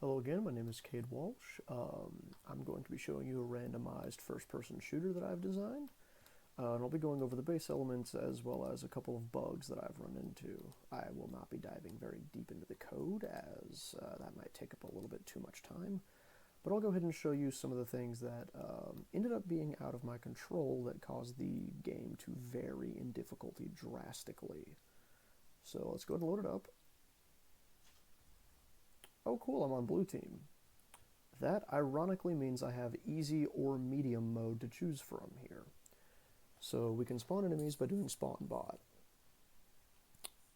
Hello again, my name is Cade Walsh. I'm going to be showing you a randomized first-person shooter that I've designed. And I'll be going over the base elements as well as a couple of bugs that I've run into. I will not be diving very deep into the code as that might take up a little bit too much time. But I'll go ahead and show you some of the things that ended up being out of my control that caused the game to vary in difficulty drastically. So let's go ahead and load it up. Oh cool, I'm on blue team. That ironically means I have easy or medium mode to choose from here. So we can spawn enemies by doing spawn bot.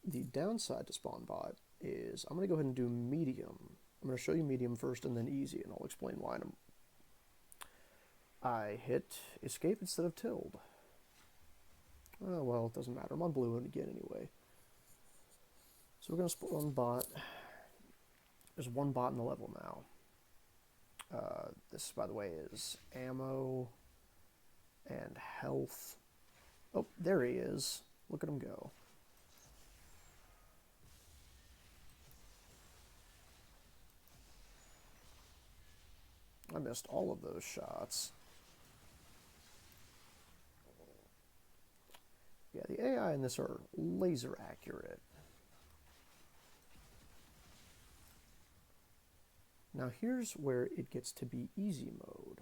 The downside to spawn bot is I'm going to go ahead and do medium. I'm going to show you medium first and then easy, and I'll explain why. I hit escape instead of tilde. Oh, well, it doesn't matter. I'm on blue again anyway. So we're going to spawn bot. There's one bot in the level now. This, by the way, is ammo and health. Oh, there he is. Look at him go. I missed all of those shots. Yeah, the AI in this are laser accurate. Now here's where it gets to be easy mode.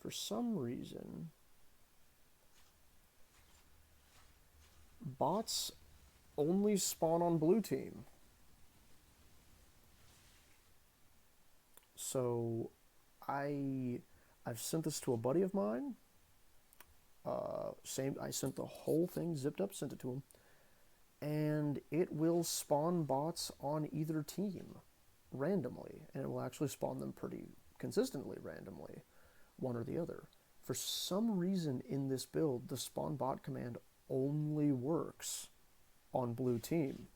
For some reason, bots only spawn on blue team. So I've sent this to a buddy of mine. I sent the whole thing zipped up, sent it to him. And it will spawn bots on either team randomly, and it will actually spawn them pretty consistently randomly, one or the other. For some reason in this build, the spawn bot command only works on blue team.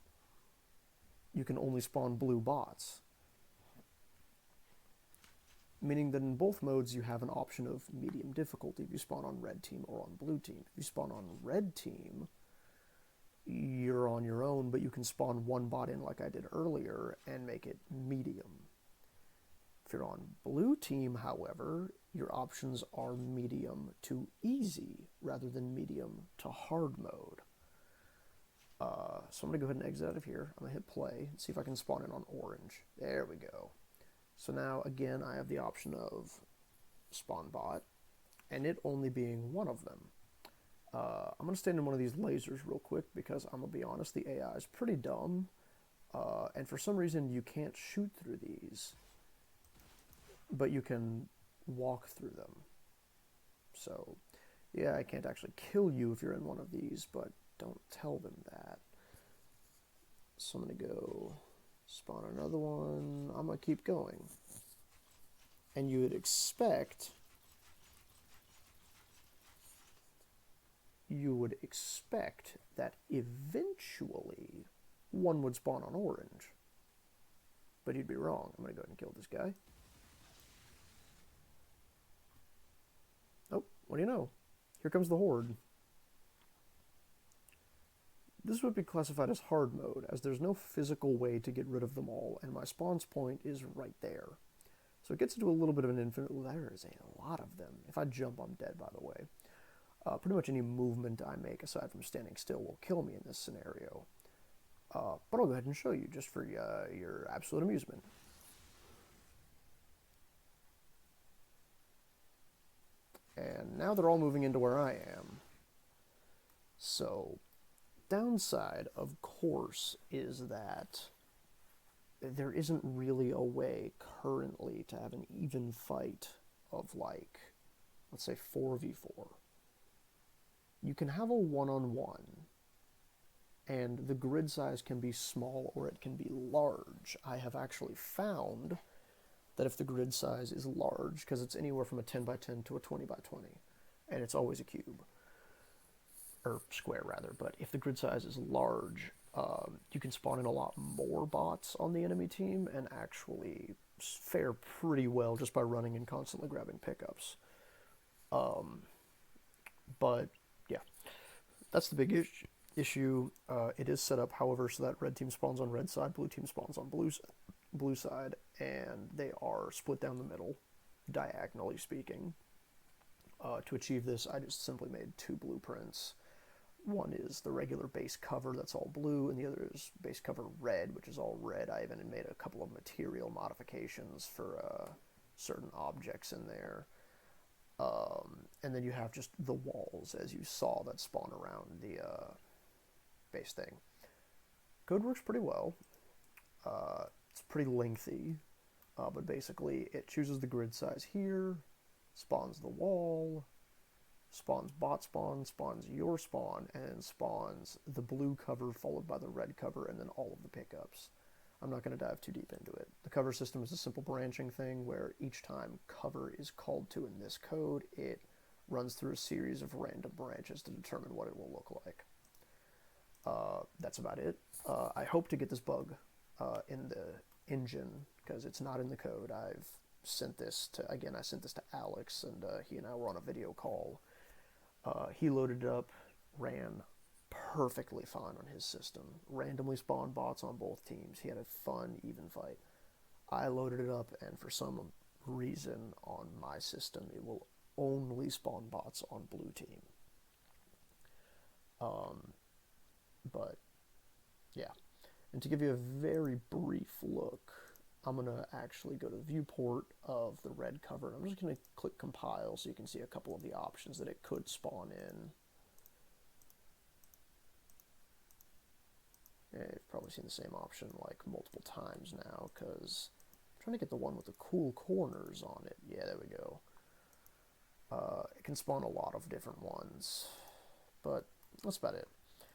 You can only spawn blue bots, meaning that in both modes you have an option of medium difficulty if you spawn on red team or on blue team. If you spawn on red team, you're on your own, but you can spawn one bot in like I did earlier and make it medium. If you're on blue team, however, your options are medium to easy rather than medium to hard mode. So I'm going to go ahead and exit out of here. I'm going to hit play and see if I can spawn in on orange. There we go. So now, again, I have the option of spawn bot, and it only being one of them. I'm going to stand in one of these lasers real quick because I'm going to be honest, the AI is pretty dumb. And for some reason, you can't shoot through these, but you can walk through them. So, yeah, I can't actually kill you if you're in one of these, but don't tell them that. So I'm going to go spawn another one. I'm going to keep going. And you would expect that eventually one would spawn on orange. But you'd be wrong. I'm going to go ahead and kill this guy. Oh, what do you know? Here comes the horde. This would be classified as hard mode, as there's no physical way to get rid of them all, and my spawn point is right there. So it gets into a little bit of an infinite. Ooh, there is a lot of them. If I jump, I'm dead, by the way. Pretty much any movement I make, aside from standing still, will kill me in this scenario. But I'll go ahead and show you, just for your absolute amusement. And now they're all moving into where I am. So, downside, of course, is that there isn't really a way currently to have an even fight of, like, let's say 4v4. You can have a one-on-one, and the grid size can be small or it can be large. I have actually found that if the grid size is large, because it's anywhere from a 10 by 10 to a 20 by 20, and it's always a cube, or square rather, but if the grid size is large, you can spawn in a lot more bots on the enemy team and actually fare pretty well just by running and constantly grabbing pickups. But yeah, that's the big issue. It is set up, however, so that red team spawns on red side, blue team spawns on blue side, and they are split down the middle, diagonally speaking. To achieve this, I just simply made two blueprints. One is the regular base cover that's all blue, and the other is base cover red, which is all red. I even made a couple of material modifications for certain objects in there. And then you have just the walls, as you saw, that spawn around the base thing. Code works pretty well. It's pretty lengthy, but basically it chooses the grid size here, spawns the wall, spawns bot spawn, spawns your spawn, and spawns the blue cover followed by the red cover, and then all of the pickups. I'm not going to dive too deep into it. The cover system is a simple branching thing where each time cover is called to in this code, it runs through a series of random branches to determine what it will look like. That's about it. I hope to get this bug in the engine, because it's not in the code. I've sent this to, again, I sent this to Alex, and he and I were on a video call. He loaded it up, ran perfectly fine on his system. Randomly spawned bots on both teams. He had a fun, even fight. I loaded it up, and for some reason on my system, it will only spawn bots on blue team. But yeah, and to give you a very brief look, I'm going to actually go to the viewport of the red cover. I'm just going to click compile so you can see a couple of the options that it could spawn in. Yeah, you've probably seen the same option like multiple times now, because I'm trying to get the one with the cool corners on it. Yeah, there we go. It can spawn a lot of different ones, but that's about it.